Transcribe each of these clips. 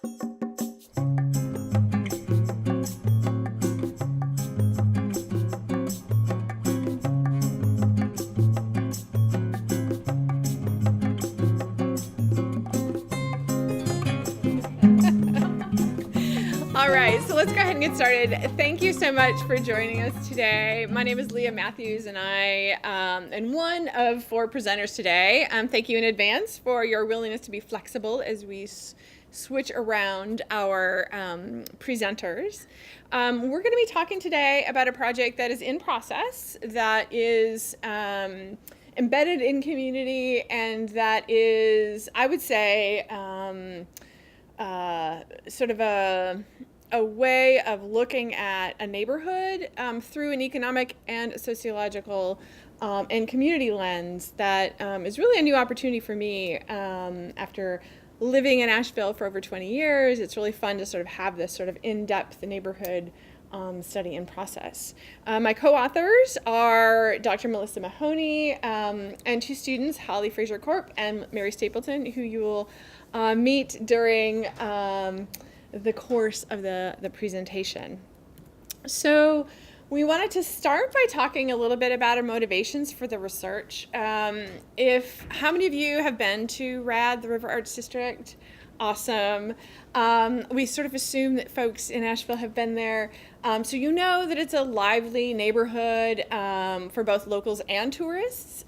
All right, so let's go ahead and get started. Thank you so much for joining us today. My name is Leah Matthews, and I am one of 4 presenters today. Thank you in advance for your willingness to be flexible as we switch around our presenters. We're going to be talking today about a project that is in process, that is embedded in community, and that is, I would say, sort of a way of looking at a neighborhood through an economic and sociological and community lens that is really a new opportunity for me after living in Asheville for over 20 years. It's really fun to sort of have this sort of in-depth neighborhood study and process. My co-authors are Dr. Melissa Mahoney and 2 students, Holly Fraser-Corp and Mary Stapleton, who you will meet during the course of the presentation. So we wanted to start by talking a little bit about our motivations for the research. How many of you have been to RAD, the River Arts District? Awesome. We sort of assume that folks in Asheville have been there. So you know that it's a lively neighborhood for both locals and tourists.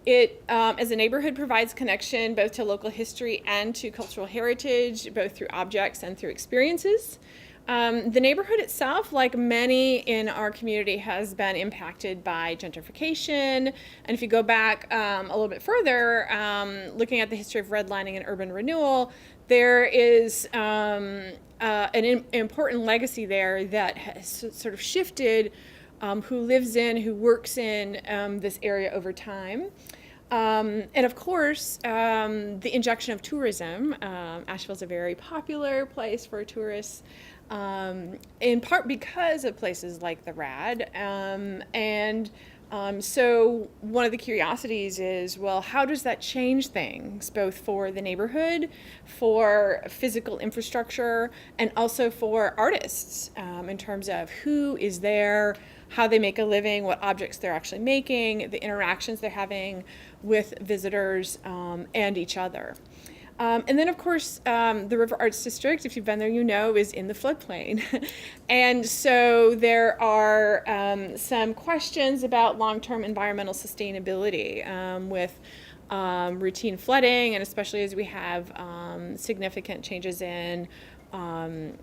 It, as a neighborhood, provides connection both to local history and to cultural heritage, both through objects and through experiences. The neighborhood itself, like many in our community, has been impacted by gentrification. And if you go back a little bit further, looking at the history of redlining and urban renewal, there is an important legacy there that has sort of shifted who lives in, who works in this area over time. And of course, the injection of tourism. Asheville's a very popular place for tourists, in part because of places like the RAD. So one of the curiosities is, well, how does that change things, both for the neighborhood, for physical infrastructure, and also for artists, in terms of who is there, how they make a living, what objects they're actually making, the interactions they're having with visitors and each other. And then, of course, the River Arts District, if you've been there, you know, is in the floodplain. And so there are some questions about long-term environmental sustainability with routine flooding, and especially as we have significant changes in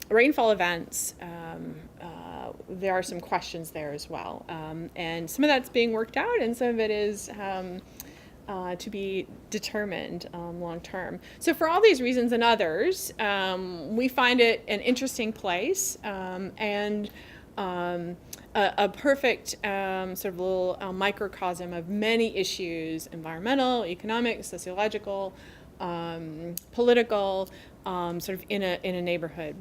rainfall events. There are some questions there as well. And some of that's being worked out, and some of it is to be determined long term. So for all these reasons and others, we find it an interesting place and a perfect sort of little microcosm of many issues: environmental, economic, sociological, political, sort of in a neighborhood.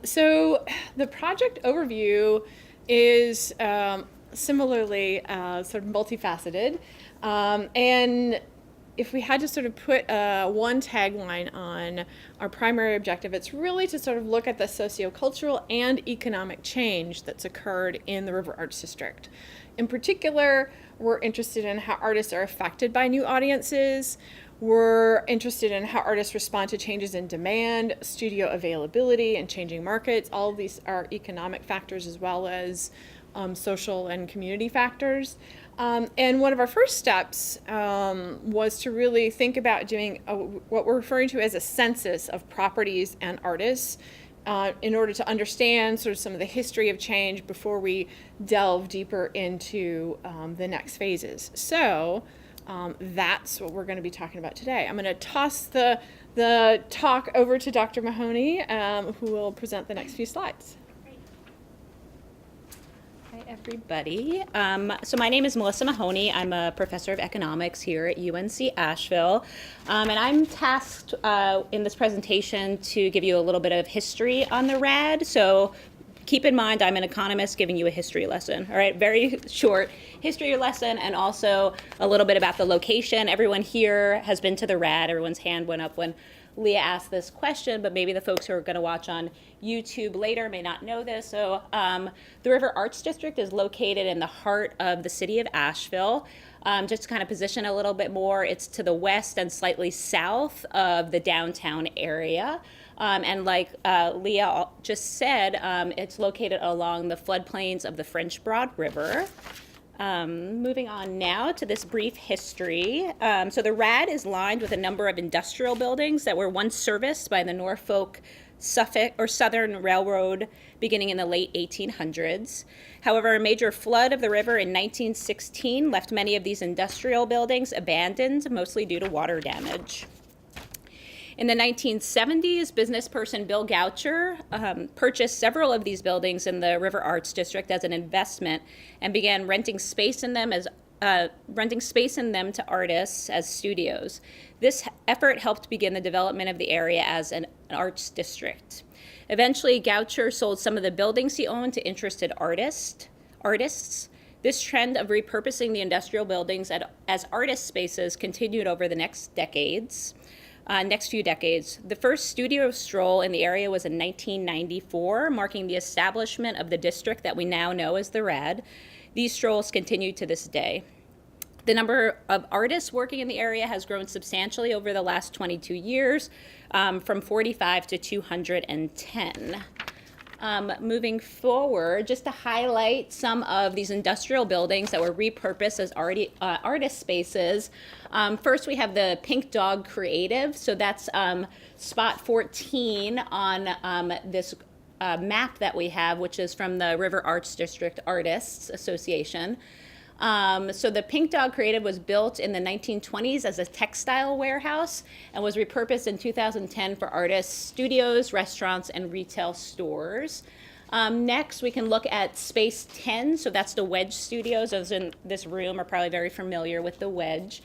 So the project overview is similarly sort of multifaceted. And if we had to sort of put one tagline on our primary objective, it's really to sort of look at the sociocultural and economic change that's occurred in the River Arts District. In particular, we're interested in how artists are affected by new audiences. We're interested in how artists respond to changes in demand, studio availability, and changing markets. All of these are economic factors as well as social and community factors. And one of our first steps was to really think about doing what we're referring to as a census of properties and artists in order to understand sort of some of the history of change before we delve deeper into the next phases. So that's what we're going to be talking about today. I'm going to toss the talk over to Dr. Mahoney, who will present the next few slides. Hi, everybody. So my name is Melissa Mahoney. I'm a professor of economics here at UNC Asheville. And I'm tasked in this presentation to give you a little bit of history on the RAD. So keep in mind, I'm an economist giving you a history lesson, all right? Very short history lesson, and also a little bit about the location. Everyone here has been to the RAD. Everyone's hand went up when Leah asked this question, but maybe the folks who are going to watch on YouTube later may not know this. So the River Arts District is located in the heart of the city of Asheville. Just to kind of position a little bit more, it's to the west and slightly south of the downtown area. And like Leah just said, it's located along the floodplains of the French Broad River. Moving on now to this brief history. So the RAD is lined with a number of industrial buildings that were once serviced by the Norfolk Suffolk or Southern Railroad beginning in the late 1800s. However, a major flood of the river in 1916 left many of these industrial buildings abandoned, mostly due to water damage. In the 1970s, business person Bill Goucher purchased several of these buildings in the River Arts District as an investment and began renting space in them to artists as studios. This effort helped begin the development of the area as an arts district. Eventually, Goucher sold some of the buildings he owned to interested artists. This trend of repurposing the industrial buildings as artist spaces continued over the next few decades. The first studio stroll in the area was in 1994, marking the establishment of the district that we now know as the RAD. These strolls continue to this day. The number of artists working in the area has grown substantially over the last 22 years, from 45 to 210. Moving forward, just to highlight some of these industrial buildings that were repurposed as artist spaces. First, we have the Pink Dog Creative. So that's spot 14 on this map that we have, which is from the River Arts District Artists Association. So the Pink Dog Creative was built in the 1920s as a textile warehouse and was repurposed in 2010 for artists, studios, restaurants, and retail stores. Next, we can look at Space 10. So that's the Wedge Studios. Those in this room are probably very familiar with the Wedge.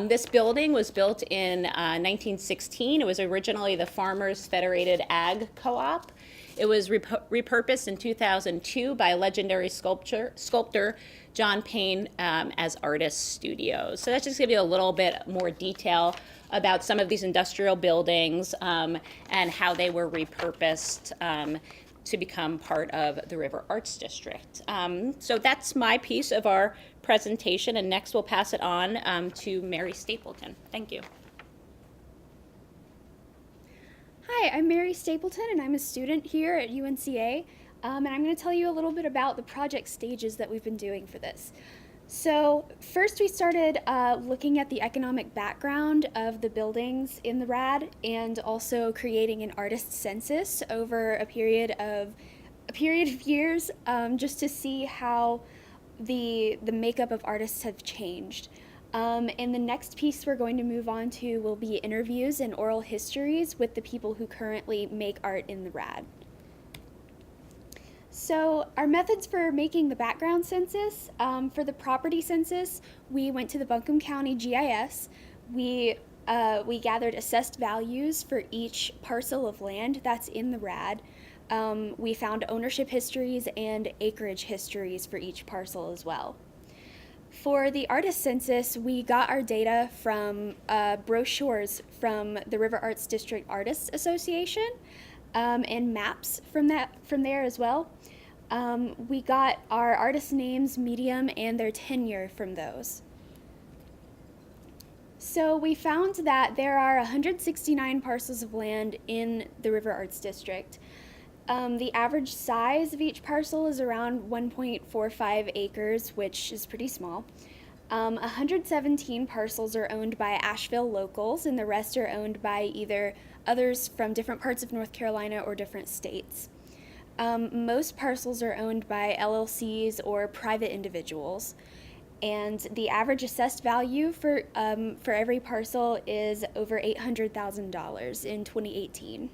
This building was built in 1916. It was originally the Farmers Federated Ag Co-op. It was repurposed in 2002 by legendary sculptor John Payne as artist studios. So that just gives you a little bit more detail about some of these industrial buildings and how they were repurposed to become part of the River Arts District. So that's my piece of our presentation, and next we'll pass it on to Mary Stapleton. Thank you. Hi, I'm Mary Stapleton, and I'm a student here at UNCA, and I'm going to tell you a little bit about the project stages that we've been doing for this. So first we started looking at the economic background of the buildings in the RAD and also creating an artist census over a period of years just to see how the makeup of artists have changed. And the next piece we're going to move on to will be interviews and oral histories with the people who currently make art in the RAD. So our methods for making the background census, for the property census, we went to the Buncombe County GIS. We gathered assessed values for each parcel of land that's in the RAD. We found ownership histories and acreage histories for each parcel as well. For the artist census, we got our data from brochures from the River Arts District Artists Association and maps from there as well. We got our artist names, medium, and their tenure from those. So we found that there are 169 parcels of land in the River Arts District. The average size of each parcel is around 1.45 acres, which is pretty small. 117 parcels are owned by Asheville locals, and the rest are owned by either others from different parts of North Carolina or different states. Most parcels are owned by LLCs or private individuals, and the average assessed value for every parcel is over $800,000 in 2018.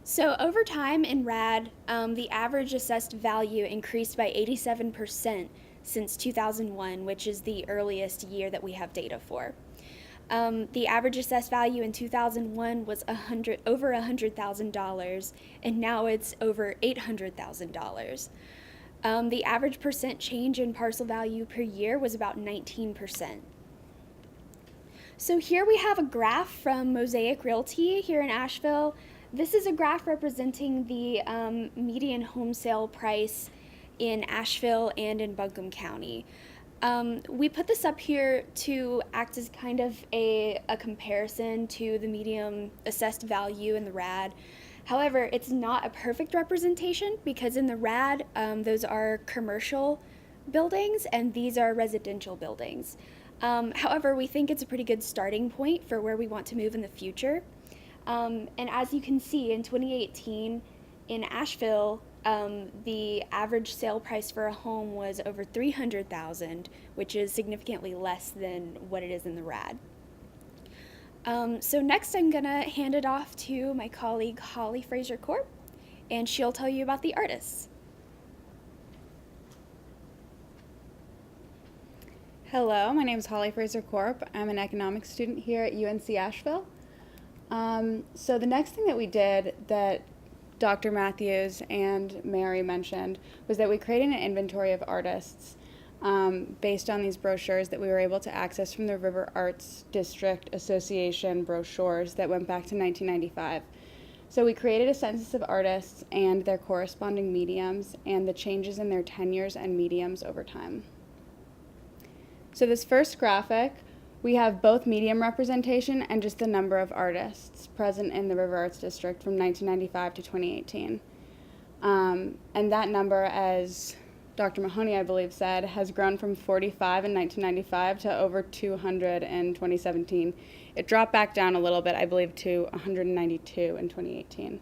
So over time in RAD, the average assessed value increased by 87% since 2001, which is the earliest year that we have data for. The average assessed value in 2001 was over $100,000, and now it's over $800,000. The average percent change in parcel value per year was about 19%. So here we have a graph from Mosaic Realty here in Asheville. This is a graph representing the median home sale price in Asheville and in Buncombe County. We put this up here to act as kind of a comparison to the median assessed value in the RAD. However, it's not a perfect representation because in the RAD, those are commercial buildings and these are residential buildings. However, we think it's a pretty good starting point for where we want to move in the future. And as you can see, in 2018, in Asheville, the average sale price for a home was over $300,000, which is significantly less than what it is in the RAD. So next I'm gonna hand it off to my colleague Holly Fraser Corp, and she'll tell you about the artists. Hello, my name is Holly Fraser Corp. I'm an economics student here at UNC Asheville. So the next thing that we did that Dr. Matthews and Mary mentioned was that we created an inventory of artists based on these brochures that we were able to access from the River Arts District Association brochures that went back to 1995. So we created a census of artists and their corresponding mediums and the changes in their tenures and mediums over time. So this first graphic, we have both medium representation and just the number of artists present in the River Arts District from 1995 to 2018. And that number, as Dr. Mahoney, I believe, said, has grown from 45 in 1995 to over 200 in 2017. It dropped back down a little bit, I believe, to 192 in 2018.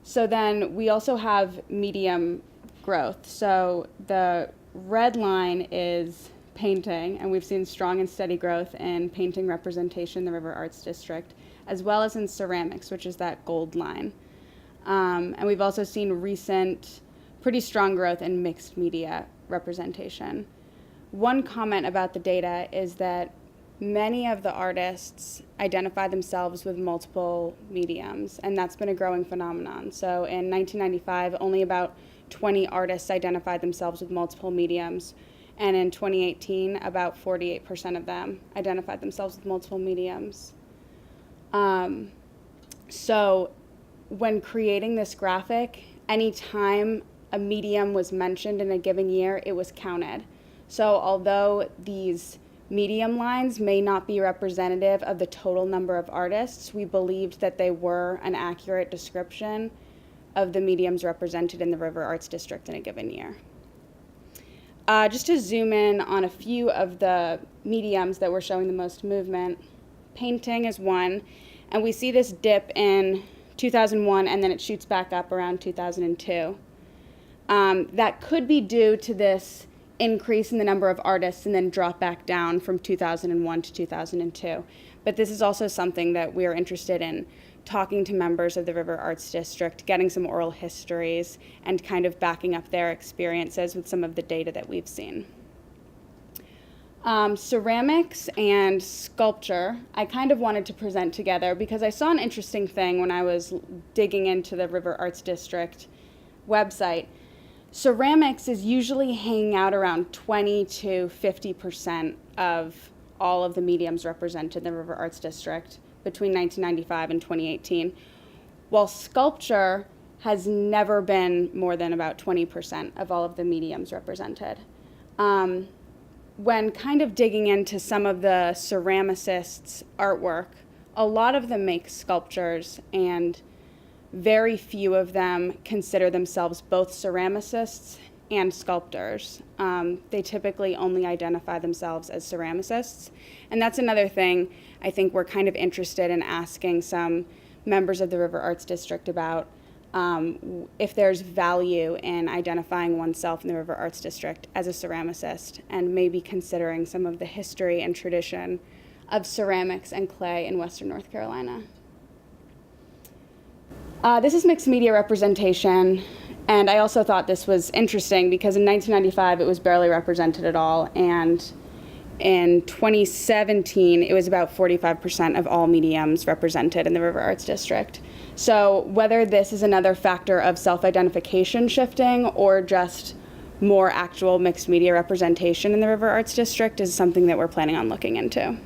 So then we also have medium growth. So the red line is painting, and we've seen strong and steady growth in painting representation in the River Arts District, as well as in ceramics, which is that gold line. And we've also seen recent pretty strong growth in mixed media representation. One comment about the data is that many of the artists identify themselves with multiple mediums, and that's been a growing phenomenon. So in 1995, only about 20 artists identified themselves with multiple mediums, and in 2018, about 48% of them identified themselves with multiple mediums. So when creating this graphic, anytime a medium was mentioned in a given year, it was counted. So although these medium lines may not be representative of the total number of artists, we believed that they were an accurate description of the mediums represented in the River Arts District in a given year. Just to zoom in on a few of the mediums that were showing the most movement, painting is one, and we see this dip in 2001 and then it shoots back up around 2002. That could be due to this increase in the number of artists and then drop back down from 2001 to 2002. But this is also something that we are interested in talking to members of the River Arts District, getting some oral histories, and kind of backing up their experiences with some of the data that we've seen. Ceramics and sculpture, I kind of wanted to present together because I saw an interesting thing when I was digging into the River Arts District website. Ceramics is usually hanging out around 20 to 50% of all of the mediums represented in the River Arts District between 1995 and 2018, while sculpture has never been more than about 20% of all of the mediums represented. When kind of digging into some of the ceramicists' artwork, a lot of them make sculptures, and very few of them consider themselves both ceramicists and sculptors. They typically only identify themselves as ceramicists. And that's another thing I think we're kind of interested in asking some members of the River Arts District about, if there's value in identifying oneself in the River Arts District as a ceramicist, and maybe considering some of the history and tradition of ceramics and clay in Western North Carolina. This is mixed media representation, and I also thought this was interesting because in 1995 it was barely represented at all, and in 2017 it was about 45% of all mediums represented in the River Arts District. So whether this is another factor of self-identification shifting or just more actual mixed media representation in the River Arts District is something that we're planning on looking into.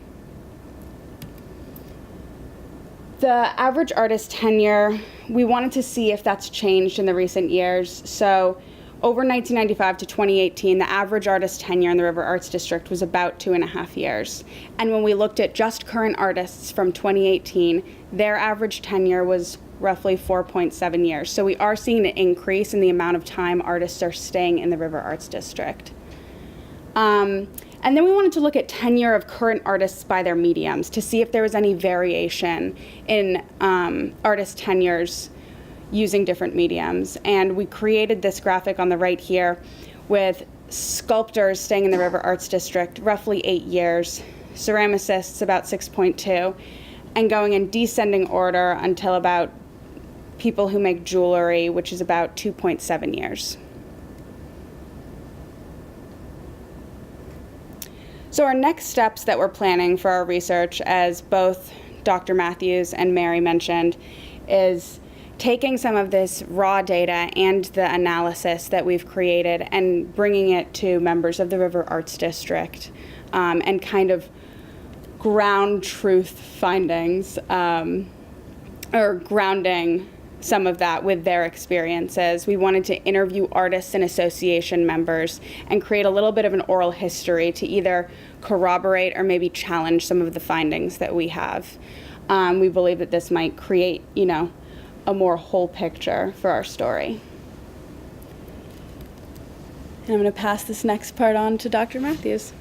The average artist tenure, we wanted to see if that's changed in the recent years. So over 1995 to 2018, the average artist tenure in the River Arts District was about 2.5 years. And when we looked at just current artists from 2018, their average tenure was roughly 4.7 years. So we are seeing an increase in the amount of time artists are staying in the River Arts District. And then we wanted to look at tenure of current artists by their mediums to see if there was any variation in artist tenures using different mediums. And we created this graphic on the right here with sculptors staying in the River Arts District roughly 8 years, ceramicists about 6.2, and going in descending order until about people who make jewelry, which is about 2.7 years. So our next steps that we're planning for our research, as both Dr. Matthews and Mary mentioned, is taking some of this raw data and the analysis that we've created and bringing it to members of the River Arts District and kind of ground truth findings or grounding some of that with their experiences. We wanted to interview artists and association members and create a little bit of an oral history to either corroborate or maybe challenge some of the findings that we have. We believe that this might create, a more whole picture for our story. And I'm going to pass this next part on to Dr. Matthews.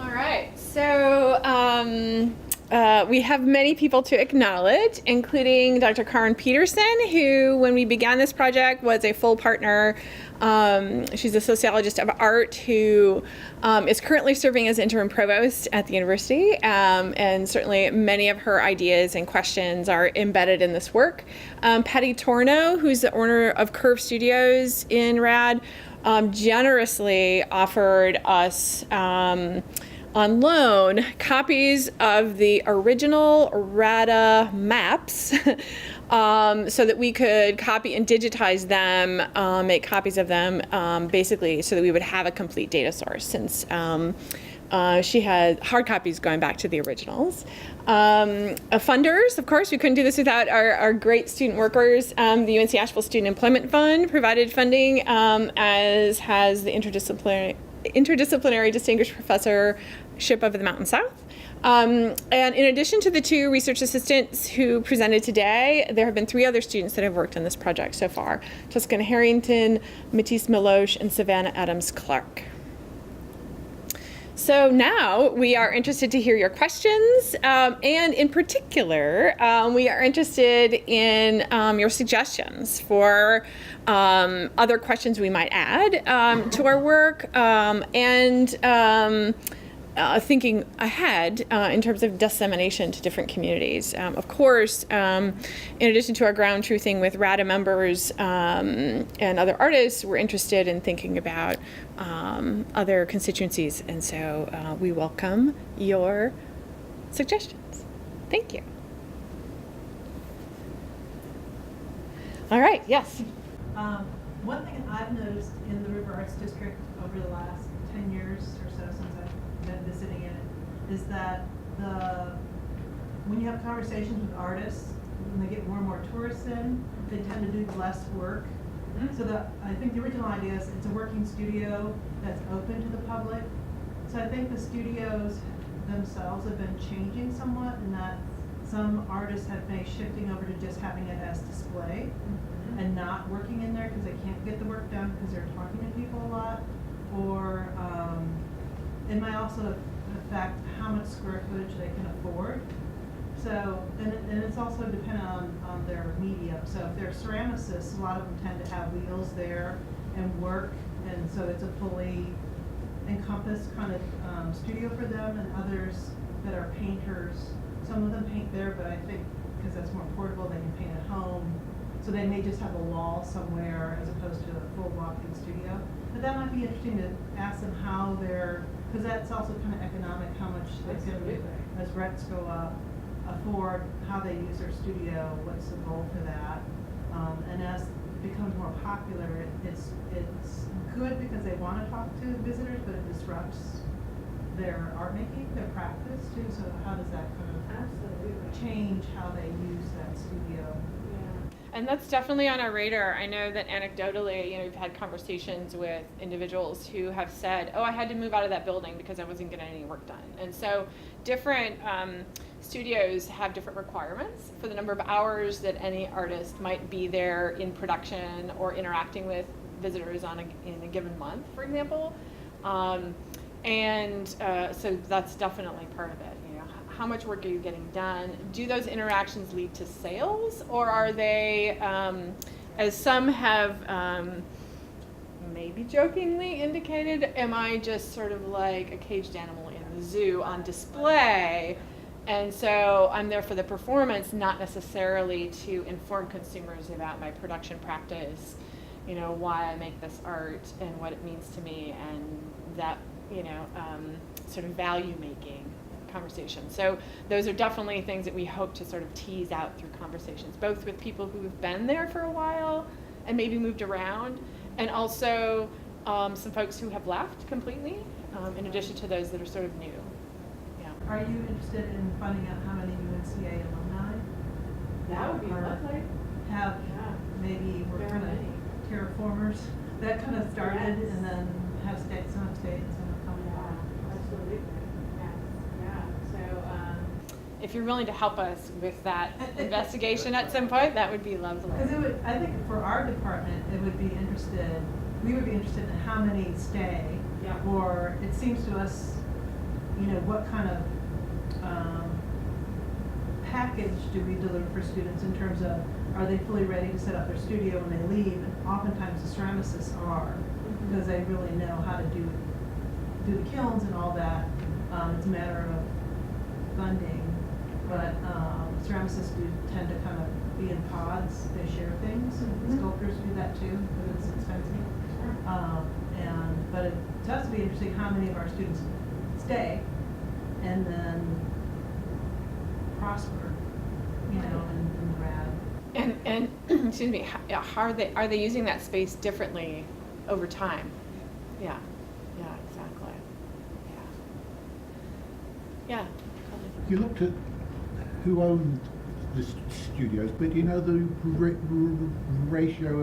All right, so we have many people to acknowledge, including Dr. Karen Peterson, who, when we began this project, was a full partner. She's a sociologist of art who is currently serving as interim provost at the university, and certainly many of her ideas and questions are embedded in this work. Patty Torno, who's the owner of Curve Studios in RAD, generously offered us on loan copies of the original RADA maps so that we could copy and digitize them, make copies of them, basically so that we would have a complete data source, since she had hard copies going back to the originals. Funders, of course, we couldn't do this without our great student workers. The UNC Asheville Student Employment Fund provided funding, as has the Interdisciplinary Distinguished Professorship of the Mountain South. And in addition to the 2 research assistants who presented today, there have been 3 other students that have worked on this project so far: Tuscana Harrington, Matisse Miloche, and Savannah Adams-Clark. So now we are interested to hear your questions, and in particular, we are interested in your suggestions for other questions we might add to our work, and thinking ahead in terms of dissemination to different communities. Of course, in addition to our ground truthing with RADA members and other artists, we're interested in thinking about other constituencies, and so we welcome your suggestions. Thank you. All right, yes. One thing I've noticed in the River Arts District over the last 10 years or so since I've been visiting it is that when you have conversations with artists, when they get more and more tourists in, they tend to do less work. Mm-hmm. So I think the original idea is it's a working studio that's open to the public. So I think the studios themselves have been changing somewhat, in that some artists have been shifting over to just having it as display. Mm-hmm. And not working in there because they can't get the work done because they're talking to people a lot. Or it might also affect how much square footage they can afford. So, and it's also dependent on their medium. So if they're ceramicists, a lot of them tend to have wheels there and work, and so it's a fully encompassed kind of studio for them. And others that are painters, some of them paint there, but I think because that's more portable, they can paint at home. So they may just have a wall somewhere as opposed to a full walk-in studio. But that might be interesting to ask them how because that's also kind of economic, how much they can, as rents go up, afford, how they use their studio, what's the goal for that. And as becomes more popular, it's good because they want to talk to visitors, but it disrupts their art making, their practice too. So how does that kind of Absolutely. change how they use that studio? And that's definitely on our radar. I know that anecdotally, we've had conversations with individuals who have said, "Oh, I had to move out of that building because I wasn't getting any work done." And so, different studios have different requirements for the number of hours that any artist might be there in production or interacting with visitors in a given month, for example. So that's definitely part of it. How much work are you getting done? Do those interactions lead to sales, or are they, as some have maybe jokingly indicated, am I just sort of like a caged animal in the zoo on display? And so I'm there for the performance, not necessarily to inform consumers about my production practice, why I make this art and what it means to me, and that, sort of value making conversation. So those are definitely things that we hope to sort of tease out through conversations, both with people who have been there for a while and maybe moved around, and also some folks who have left completely, in addition to those that are sort of new. Yeah. Are you interested in finding out how many UNCA alumni That would be are- lovely. have Yeah. maybe were Very kind of many. terraformers that kind of started Yes. and then have stayed, some have stayed and some have come along? Absolutely. Yeah. So if you're willing to help us with that investigation at some point, that would be lovely. Because it would, I think for our department, we would be interested in how many stay. Yeah. Or it seems to us, what kind of package do we deliver for students in terms of, are they fully ready to set up their studio when they leave? And oftentimes the ceramicists are, because they really know how to do the kilns and all that. It's a matter of funding, but ceramicists do tend to kind of be in pods. They share things. Sculptors do that too, but it's expensive. But to us, it'd be interesting how many of our students stay and then prosper, in the rad. And excuse me, how are they using that space differently over time? Yeah, exactly. Yeah. You looked at who owned the studios, but do you know the ratio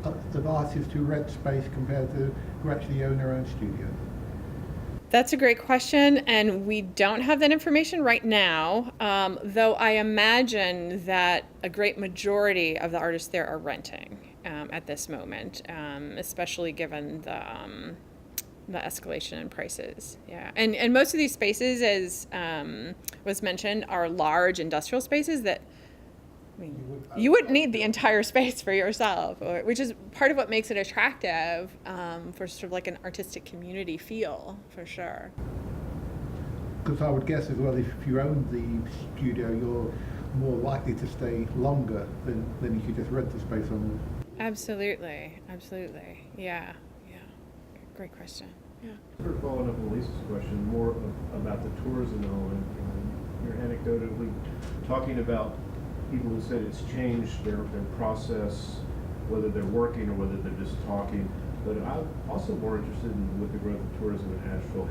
of artists who rent space compared to who actually own their own studio? That's a great question, and we don't have that information right now, though I imagine that a great majority of the artists there are renting at this moment, especially given the escalation in prices. Yeah, and most of these spaces, as was mentioned, are large industrial spaces that, you wouldn't need the entire space for yourself, which is part of what makes it attractive for sort of like an artistic community feel, for sure. Because I would guess as well, if you own the studio, you're more likely to stay longer than if you just rent the space on Absolutely. Yeah. Great question. Yeah. Sort of following up on Lisa's question, more about the tourism element. You're anecdotally talking about people who said it's changed their process, whether they're working or whether they're just talking. But I'm also more interested in, with the growth of tourism in Asheville,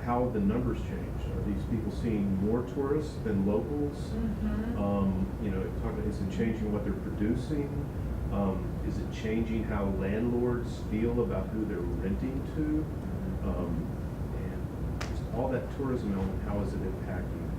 how the numbers changed. Are these people seeing more tourists than locals? Is it changing what they're producing? Is it changing how landlords feel about who they're renting to? And just all that tourism element, how is it impacting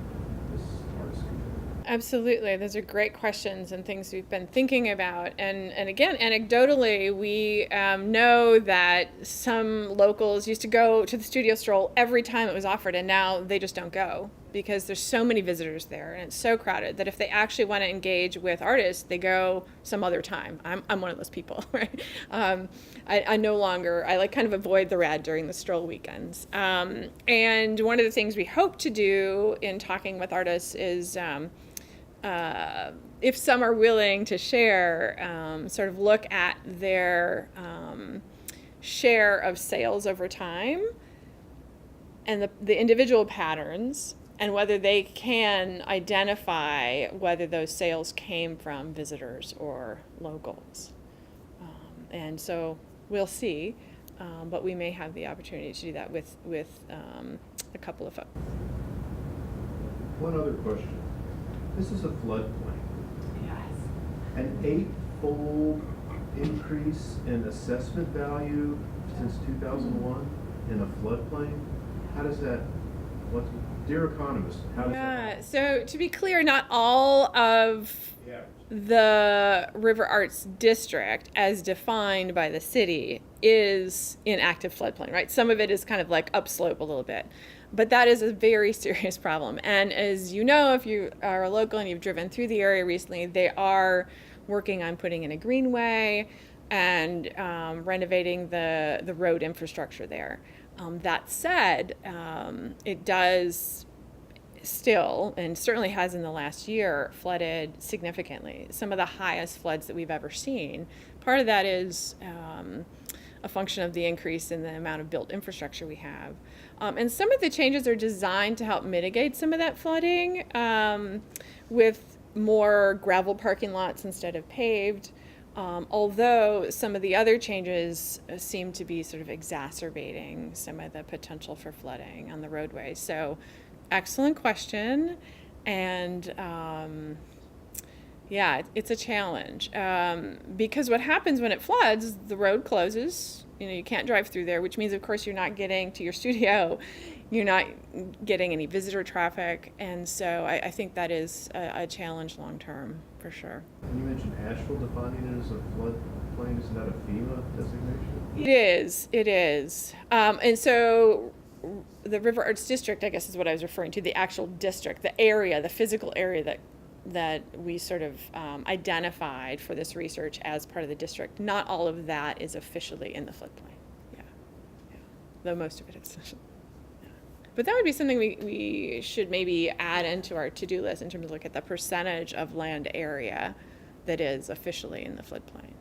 this artist community? Absolutely. Those are great questions and things we've been thinking about. And again, anecdotally, we know that some locals used to go to the studio stroll every time it was offered, and now they just don't go because there's so many visitors there and it's so crowded that if they actually want to engage with artists, they go some other time. I'm one of those people, right? I no longer, I kind of avoid the rad during the stroll weekends. And one of the things we hope to do in talking with artists is, if some are willing to share, sort of look at their share of sales over time and the individual patterns, and whether they can identify whether those sales came from visitors or locals. And so we'll see, but we may have the opportunity to do that with a couple of folks. One other question. This is a floodplain. Yes. An eightfold increase in assessment value since 2001 in a floodplain? How does that, what, dear economist, how does that Yeah, happen? so to be clear, not all of Yeah. the River Arts District, as defined by the city, is in active floodplain, right? Some of it is kind of like upslope a little bit. But that is a very serious problem. And as you know, if you are a local and you've driven through the area recently, they are working on putting in a greenway and renovating the road infrastructure there. That said, it does still, and certainly has in the last year, flooded significantly. Some of the highest floods that we've ever seen. Part of that is a function of the increase in the amount of built infrastructure we have. And some of the changes are designed to help mitigate some of that flooding with more gravel parking lots instead of paved. Although some of the other changes seem to be sort of exacerbating some of the potential for flooding on the roadways. So, excellent question. And yeah, it's a challenge because what happens when it floods, the road closes. You know, you can't drive through there, which means, of course, you're not getting to your studio. You're not getting any visitor traffic. And so I think that is a challenge long term, for sure. And you mentioned Asheville defining it as a floodplain. Isn't that a FEMA designation? It is. And so the River Arts District, I guess, is what I was referring to, the actual district, the area, the physical area that we sort of identified for this research as part of the district. Not all of that is officially in the floodplain. Yeah. Though most of it is. Yeah. But that would be something we should maybe add into our to-do list in terms of look at the percentage of land area that is officially in the floodplain.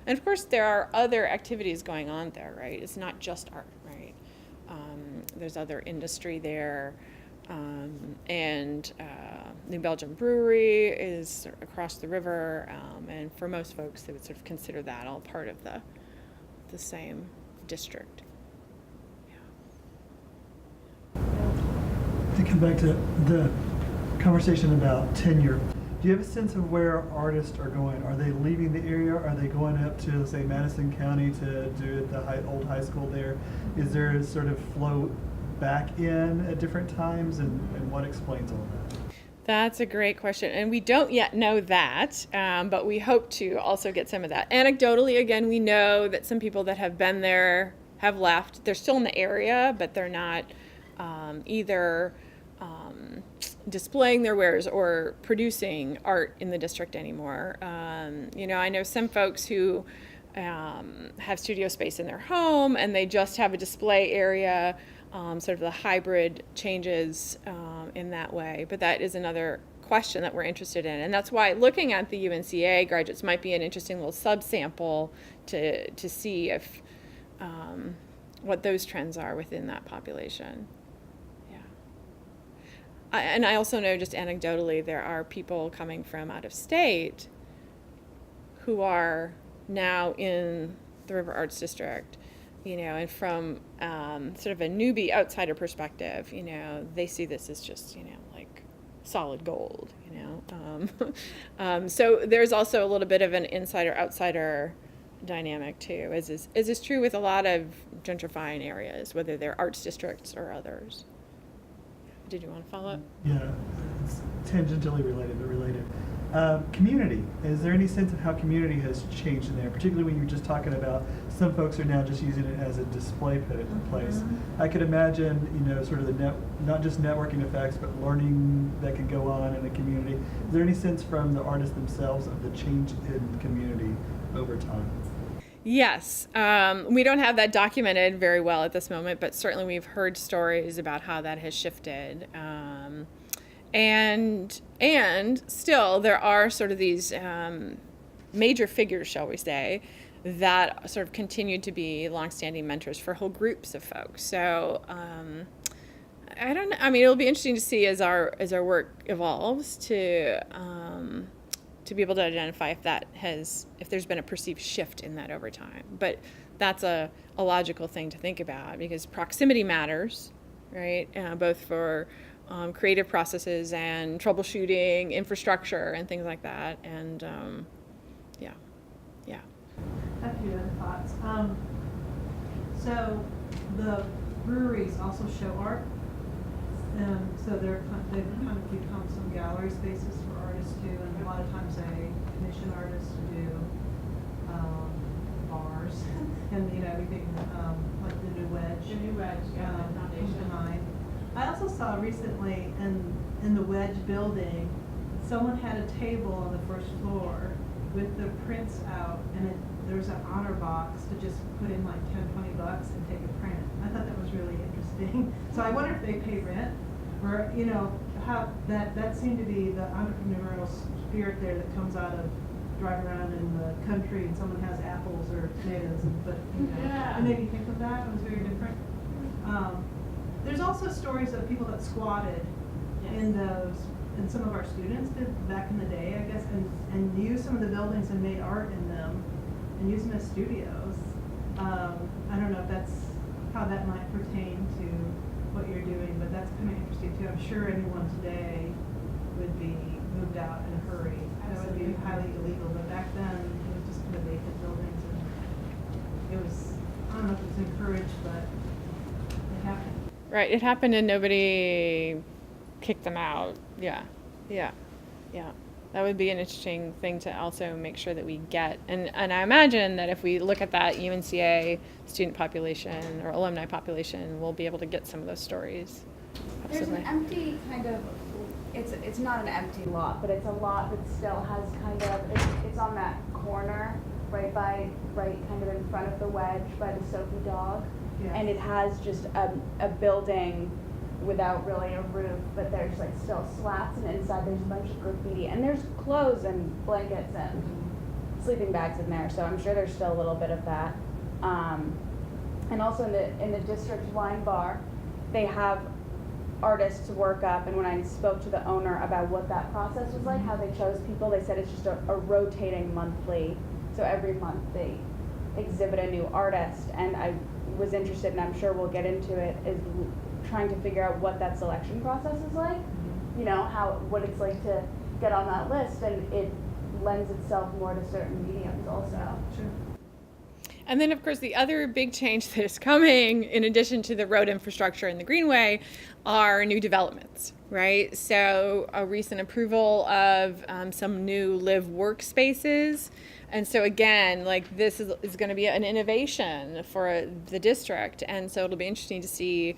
And of course, there are other activities going on there, right? It's not just art, right? There's other industry there. And New Belgium Brewery is across the river. And for most folks, they would sort of consider that all part of the same district. Thinking back to the conversation about tenure, do you have a sense of where artists are going? Are they leaving the area? Are they going up to, say, Madison County to do at the old high school there? Is there a sort of flow back in at different times, and what explains all that? That's a great question, and we don't yet know that, but we hope to also get some of that. Anecdotally, again, we know that some people that have been there have left. They're still in the area, but they're not either displaying their wares or producing art in the district anymore. You know, I know some folks who have studio space in their home and they just have a display area, sort of the hybrid changes in that way. But that is another question that we're interested in. And that's why looking at the UNCA graduates might be an interesting little subsample to see if what those trends are within that population. And I also know, just anecdotally, there are people coming from out of state who are now in the River Arts District, you know, and from sort of a newbie outsider perspective, you know, they see this as just, you know, like solid gold, you know. So there's also a little bit of an insider-outsider dynamic too, as is true with a lot of gentrifying areas, whether they're arts districts or others. Did you want to follow up? Yeah, it's tangentially related, but related. Community. Is there any sense of how community has changed in there, particularly when you were just talking about some folks are now just using it as a display place? I could imagine, you know, sort of not just networking effects, but learning that could go on in a community. Is there any sense from the artists themselves of the change in community over time? Yes, we don't have that documented very well at this moment, but certainly we've heard stories about how that has shifted. And still, there are sort of these major figures, shall we say, that sort of continue to be longstanding mentors for whole groups of folks. So I don't know. I mean, it'll be interesting to see as our work evolves to to be able to identify if there's been a perceived shift in that over time. But that's a logical thing to think about because proximity matters, right? Both for creative processes and troubleshooting, infrastructure, and things like that. And yeah. I have a few other thoughts. So the breweries also show art. So they've kind of become some gallery spaces for artists too, and a lot of times they commission artists to do bars and everything like the New Wedge. The New Wedge, yeah, the comes foundation. to mind. I also saw recently in the Wedge building, someone had a table on the first floor with the prints out, and there was an honor box to just put in like $10-20 and take a print. I thought that was really interesting. So I wonder if they pay rent, or how that seemed to be the entrepreneurial spirit there that comes out of driving around in the country and someone has apples or tomatoes, Yeah. it made me think of that. It was very different. There's also stories of people that squatted in those, and some of our students did back in the day, I guess, and used some of the buildings and made art in them and used them as studios. I don't know if that's how that might pertain to what you're doing, but that's kind of interesting too. I'm sure anyone today would be moved out in a hurry. That would be highly illegal, but back then it was just kind of vacant buildings, and it was, I don't know if it's encouraged, but it happened. Right, it happened and nobody kicked them out. Yeah. That would be an interesting thing to also make sure that we get. And I imagine that if we look at that UNCA student population or alumni population, we'll be able to get some of those stories. There's an Absolutely. empty kind of, it's not an empty lot, but it's a lot that still has kind of, it's on that corner, right kind of in front of the Wedge by the Sophie Dog. Yeah. And it has just a building without really a roof, but there's like still slats, and inside there's a bunch of graffiti, and there's clothes and blankets and sleeping bags in there, so I'm sure there's still a little bit of that. And also in the district wine bar, they have artists work up, and when I spoke to the owner about what that process was like, how they chose people, they said it's just a rotating monthly, so every month they exhibit a new artist, and I was interested, and I'm sure we'll get into it, is trying to figure out what that selection process is like, what it's like to get on that list, and it lends itself more to certain mediums also. Sure. And then, of course, the other big change that is coming, in addition to the road infrastructure and the Greenway, are new developments, right? So a recent approval of some new live workspaces. And so again, like this is going to be an innovation for the district. And so it'll be interesting to see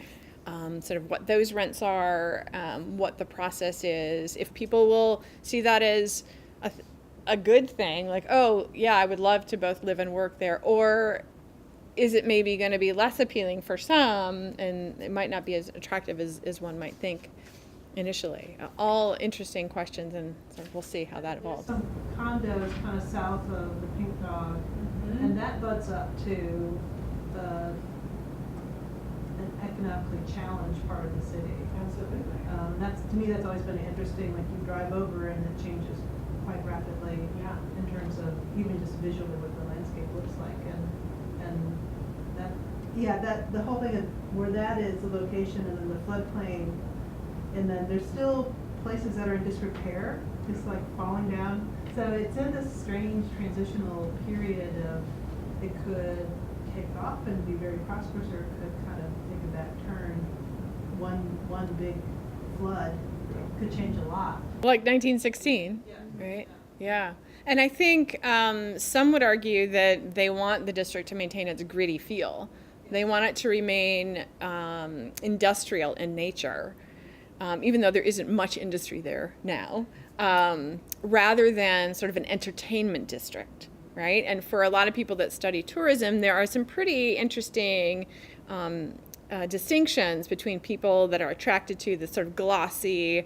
sort of what those rents are, what the process is, if people will see that as a good thing, like, oh yeah, I would love to both live and work there, or is it maybe going to be less appealing for some and it might not be as attractive as one might think initially. All interesting questions, and so we'll see how that evolves. Some condos kind of south of the Pink Dog, and that butts up to an economically challenged part of the city. Absolutely. To me, that's always been interesting. Like you drive over and it changes quite rapidly in terms of even just visually what the landscape looks like, and the whole thing of where that is the location and then the floodplain, and then there's still places that are in disrepair, just like falling down. So it's in this strange transitional period of it could take off and be very prosperous, or it could kind of take a back turn. One big flood could change a lot. Like 1916, right? Yeah. And I think some would argue that they want the district to maintain its gritty feel. They want it to remain industrial in nature, even though there isn't much industry there now, rather than sort of an entertainment district, right? And for a lot of people that study tourism, there are some pretty interesting distinctions between people that are attracted to the sort of glossy,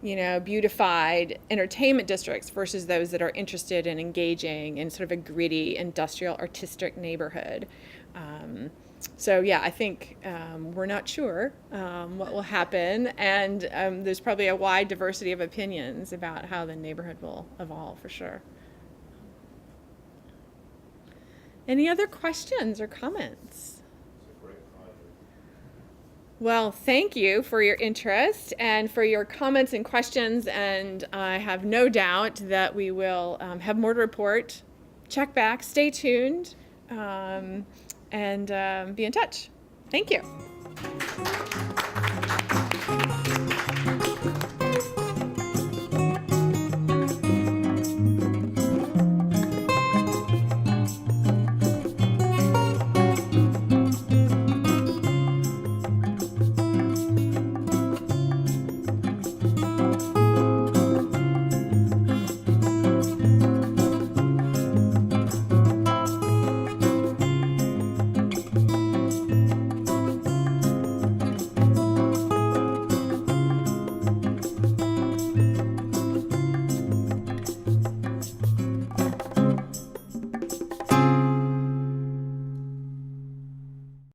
beautified entertainment districts versus those that are interested in engaging in sort of a gritty, industrial, artistic neighborhood. So yeah, I think we're not sure what will happen, and there's probably a wide diversity of opinions about how the neighborhood will evolve for sure. Any other questions or comments? Well, thank you for your interest and for your comments and questions, and I have no doubt that we will have more to report. Check back, stay tuned, and be in touch. Thank you.